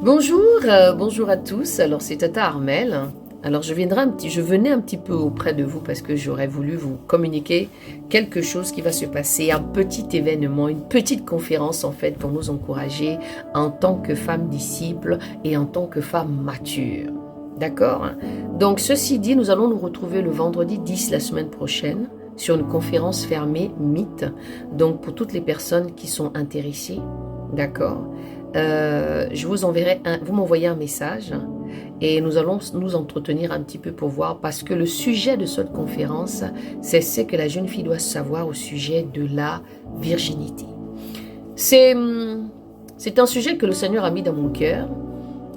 Bonjour, bonjour à tous. Alors c'est Tata Armel. Alors je venais un petit peu auprès de vous parce que j'aurais voulu vous communiquer quelque chose qui va se passer, un petit événement, une petite conférence en fait pour nous encourager en tant que femmes disciples et en tant que femmes matures. D'accord? Donc ceci dit, nous allons nous retrouver le vendredi 10 la semaine prochaine sur une conférence fermée Mythe. Donc pour toutes les personnes qui sont intéressées, d'accord? Je vous enverrai vous m'envoyez un message et nous allons nous entretenir un petit peu pour voir, parce que le sujet de cette conférence, c'est ce que la jeune fille doit savoir au sujet de la virginité. C'est un sujet que le Seigneur a mis dans mon cœur,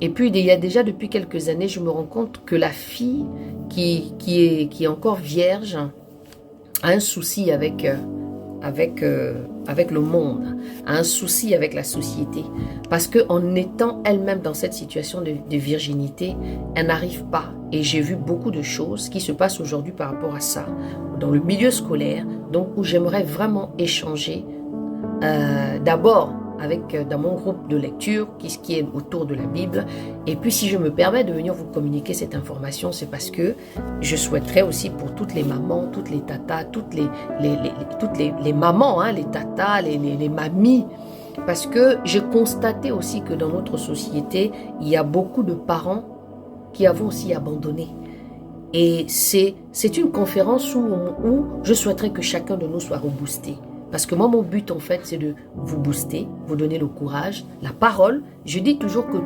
et puis il y a déjà depuis quelques années, je me rends compte que la fille qui est encore vierge a un souci avec le monde, a un souci avec la société. Parce qu'en étant elle-même dans cette situation de virginité, elle n'arrive pas. Et j'ai vu beaucoup de choses qui se passent aujourd'hui par rapport à ça, dans le milieu scolaire, donc où j'aimerais vraiment échanger d'abord dans mon groupe de lecture, qui est autour de la Bible. Et puis si je me permets de venir vous communiquer cette information, c'est parce que je souhaiterais aussi pour toutes les mamans, toutes les tatas, toutes les mamans, hein, les tatas, les mamies, parce que j'ai constaté aussi que dans notre société, il y a beaucoup de parents qui avons aussi abandonné. Et c'est une conférence où je souhaiterais que chacun de nous soit reboosté. Parce que moi, mon but, en fait, c'est de vous booster, vous donner le courage, la parole. Je dis toujours que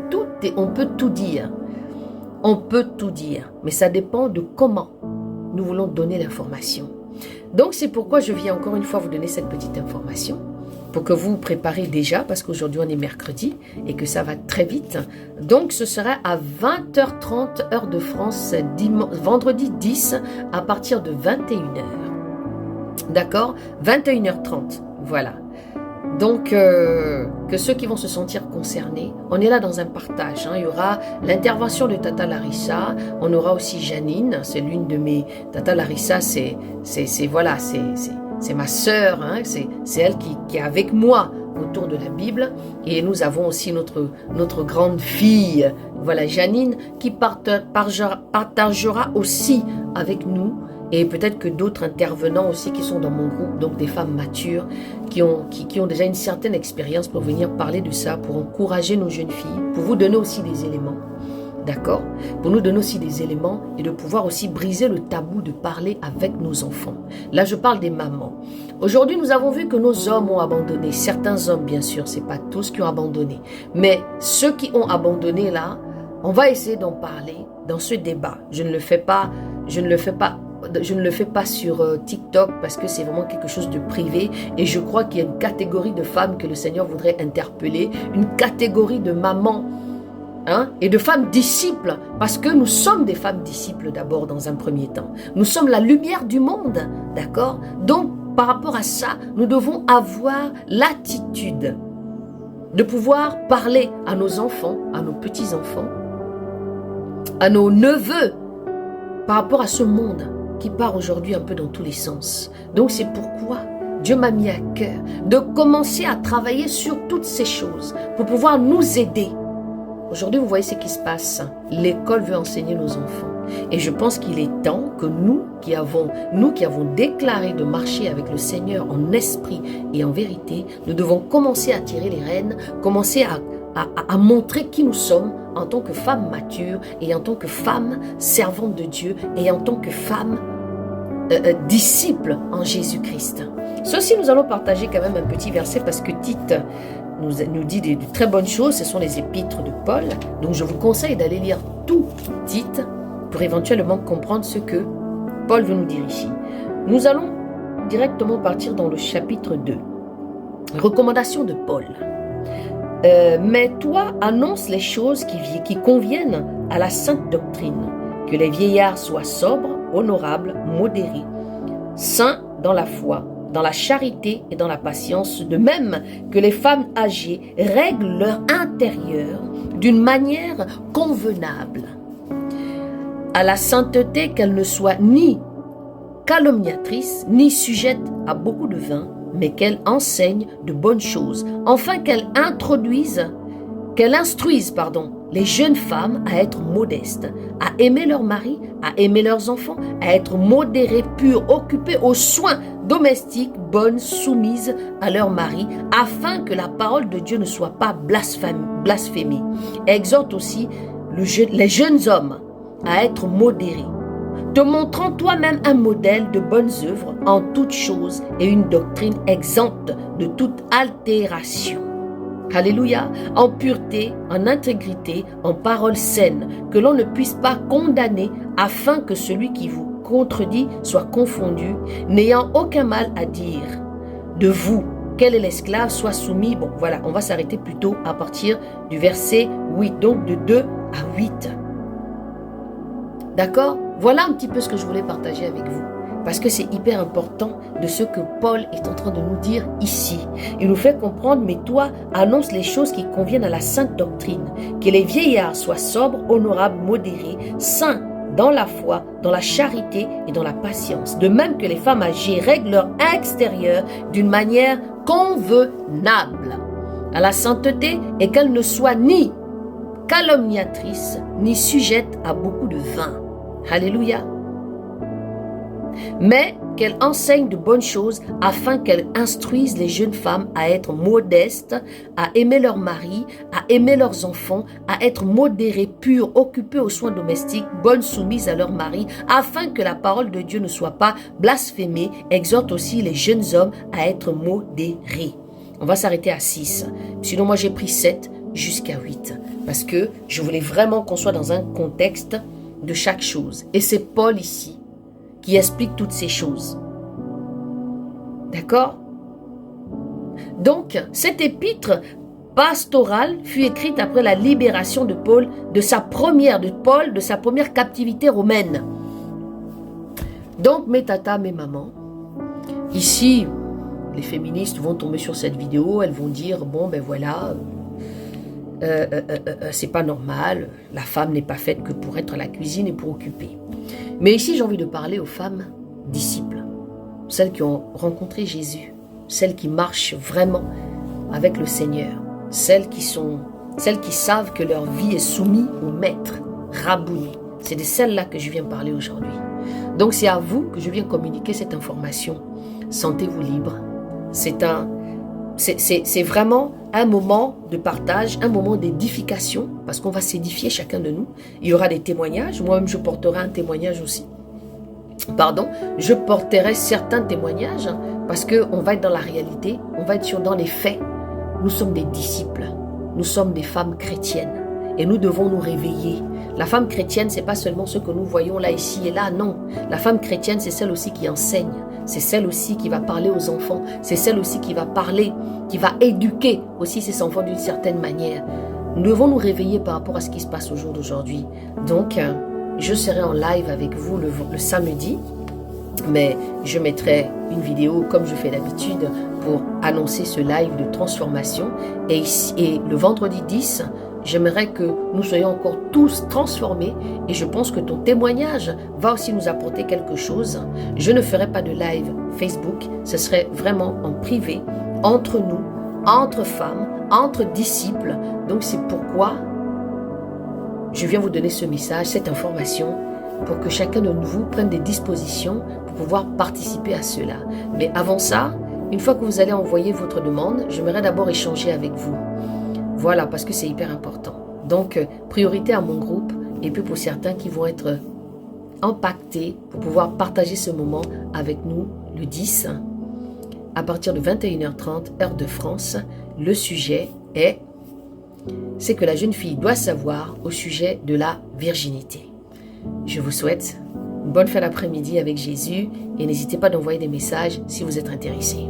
on peut tout dire. On peut tout dire. Mais ça dépend de comment nous voulons donner l'information. Donc, c'est pourquoi je viens encore une fois vous donner cette petite information. Pour que vous vous préparez déjà, parce qu'aujourd'hui, on est mercredi et que ça va très vite. Donc, ce sera à 20h30, heure de France, vendredi 10, à partir de 21h. D'accord? 21h30, voilà. Donc, que ceux qui vont se sentir concernés, on est là dans un partage. Hein. Il y aura l'intervention de Tata Larissa, on aura aussi Janine, c'est l'une de mes... Tata Larissa, c'est ma sœur, hein. C'est elle qui est avec moi autour de la Bible. Et nous avons aussi notre grande fille, voilà, Janine, qui partagera aussi avec nous. Et peut-être que d'autres intervenants aussi qui sont dans mon groupe, donc des femmes matures, qui ont déjà une certaine expérience pour venir parler de ça, pour encourager nos jeunes filles, pour vous donner aussi des éléments, d'accord? Pour nous donner aussi des éléments et de pouvoir aussi briser le tabou de parler avec nos enfants. Là, je parle des mamans. Aujourd'hui, nous avons vu que nos hommes ont abandonné. Certains hommes, bien sûr, c'est pas tous qui ont abandonné. Mais ceux qui ont abandonné là, on va essayer d'en parler dans ce débat. Je ne le fais pas sur TikTok parce que c'est vraiment quelque chose de privé, et je crois qu'il y a une catégorie de femmes que le Seigneur voudrait interpeller, une catégorie de mamans, hein, et de femmes disciples, parce que nous sommes des femmes disciples d'abord dans un premier temps. Nous sommes la lumière du monde, d'accord? Donc par rapport à ça, nous devons avoir l'attitude de pouvoir parler à nos enfants, à nos petits-enfants, à nos neveux, par rapport à ce monde qui part aujourd'hui un peu dans tous les sens. Donc c'est pourquoi Dieu m'a mis à cœur de commencer à travailler sur toutes ces choses pour pouvoir nous aider. Aujourd'hui, vous voyez ce qui se passe. L'école veut enseigner nos enfants. Et je pense qu'il est temps que nous qui avons déclaré de marcher avec le Seigneur en esprit et en vérité, nous devons commencer à tirer les rênes, commencer à montrer qui nous sommes en tant que femmes matures et en tant que femmes servantes de Dieu et en tant que femmes disciples en Jésus-Christ. Ceci, nous allons partager quand même un petit verset parce que Tite nous dit de très bonnes choses. Ce sont les épîtres de Paul. Donc je vous conseille d'aller lire tout Tite pour éventuellement comprendre ce que Paul veut nous dire ici. Nous allons directement partir dans le chapitre 2. Recommandation de Paul. Mais toi, annonce les choses qui conviennent à la sainte doctrine, que les vieillards soient sobres, honorables, modérés, saints dans la foi, dans la charité et dans la patience, de même que les femmes âgées règlent leur intérieur d'une manière convenable. À la sainteté, qu'elles ne soient ni calomniatrices, ni sujettes à beaucoup de vin, mais qu'elles enseignent de bonnes choses, enfin qu'elles introduisent qu'elle instruise, les jeunes femmes à être modestes, à aimer leur mari, à aimer leurs enfants, à être modérées, pures, occupées aux soins domestiques, bonnes, soumises à leur mari, afin que la parole de Dieu ne soit pas blasphémée. Exhorte aussi les jeunes hommes à être modérés, te montrant toi-même un modèle de bonnes œuvres en toutes choses et une doctrine exempte de toute altération. Alléluia, en pureté, en intégrité, en paroles saines, que l'on ne puisse pas condamner, afin que celui qui vous contredit soit confondu, n'ayant aucun mal à dire de vous. Quel est l'esclave soit soumis. Bon, voilà, on va s'arrêter plutôt à partir du verset 8, donc de 2 à 8. D'accord? Voilà un petit peu ce que je voulais partager avec vous. Parce que c'est hyper important de ce que Paul est en train de nous dire ici. Il nous fait comprendre, mais toi, annonce les choses qui conviennent à la sainte doctrine. Que les vieillards soient sobres, honorables, modérés, saints dans la foi, dans la charité et dans la patience. De même que les femmes âgées règlent leur extérieur d'une manière convenable à la sainteté et qu'elles ne soient ni calomniatrices, ni sujettes à beaucoup de vin. Alléluia. Mais qu'elle enseigne de bonnes choses afin qu'elle instruise les jeunes femmes à être modestes, à aimer leur mari, à aimer leurs enfants, à être modérées, pures, occupées aux soins domestiques, bonnes, soumises à leur mari, afin que la parole de Dieu ne soit pas blasphémée. Exhorte aussi les jeunes hommes à être modérés. On va s'arrêter à 6. Sinon, moi j'ai pris 7 jusqu'à 8. Parce que je voulais vraiment qu'on soit dans un contexte de chaque chose. Et c'est Paul ici qui explique toutes ces choses. D'accord? Donc, cette épître pastorale fut écrite après la libération de Paul de sa première captivité romaine. Donc, mes tatas, mes mamans, ici, les féministes vont tomber sur cette vidéo, elles vont dire, bon, ben voilà, c'est pas normal, la femme n'est pas faite que pour être à la cuisine et pour occuper. Mais ici, j'ai envie de parler aux femmes disciples, celles qui ont rencontré Jésus, celles qui marchent vraiment avec le Seigneur, celles qui savent que leur vie est soumise au Maître, Rabouni. C'est de celles-là que je viens parler aujourd'hui. Donc, c'est à vous que je viens communiquer cette information. Sentez-vous libre. C'est vraiment un moment de partage, un moment d'édification, parce qu'on va s'édifier chacun de nous. Il y aura des témoignages. Moi-même, je porterai un témoignage aussi. Je porterai certains témoignages, parce qu'on va être dans la réalité, on va être dans les faits. Nous sommes des disciples, nous sommes des femmes chrétiennes, et nous devons nous réveiller. La femme chrétienne, c'est pas seulement ce que nous voyons là, ici et là, non. La femme chrétienne, c'est celle aussi qui enseigne. C'est celle aussi qui va parler aux enfants. C'est celle aussi qui va parler, qui va éduquer aussi ses enfants d'une certaine manière. Nous devons nous réveiller par rapport à ce qui se passe au jour d'aujourd'hui. Donc, je serai en live avec vous le samedi, mais je mettrai une vidéo comme je fais d'habitude pour annoncer ce live de transformation. Et le vendredi 10, j'aimerais que nous soyons encore tous transformés et je pense que ton témoignage va aussi nous apporter quelque chose. Je ne ferai pas de live Facebook, ce serait vraiment en privé, entre nous, entre femmes, entre disciples. Donc c'est pourquoi je viens vous donner ce message, cette information, pour que chacun de vous prenne des dispositions pour pouvoir participer à cela. Mais avant ça, une fois que vous allez envoyer votre demande, j'aimerais d'abord échanger avec vous. Voilà, parce que c'est hyper important. Donc, priorité à mon groupe et puis pour certains qui vont être impactés pour pouvoir partager ce moment avec nous le 10 à partir de 21h30 heure de France. Le sujet c'est que la jeune fille doit savoir au sujet de la virginité. Je vous souhaite une bonne fin d'après-midi avec Jésus et n'hésitez pas d'envoyer des messages si vous êtes intéressés.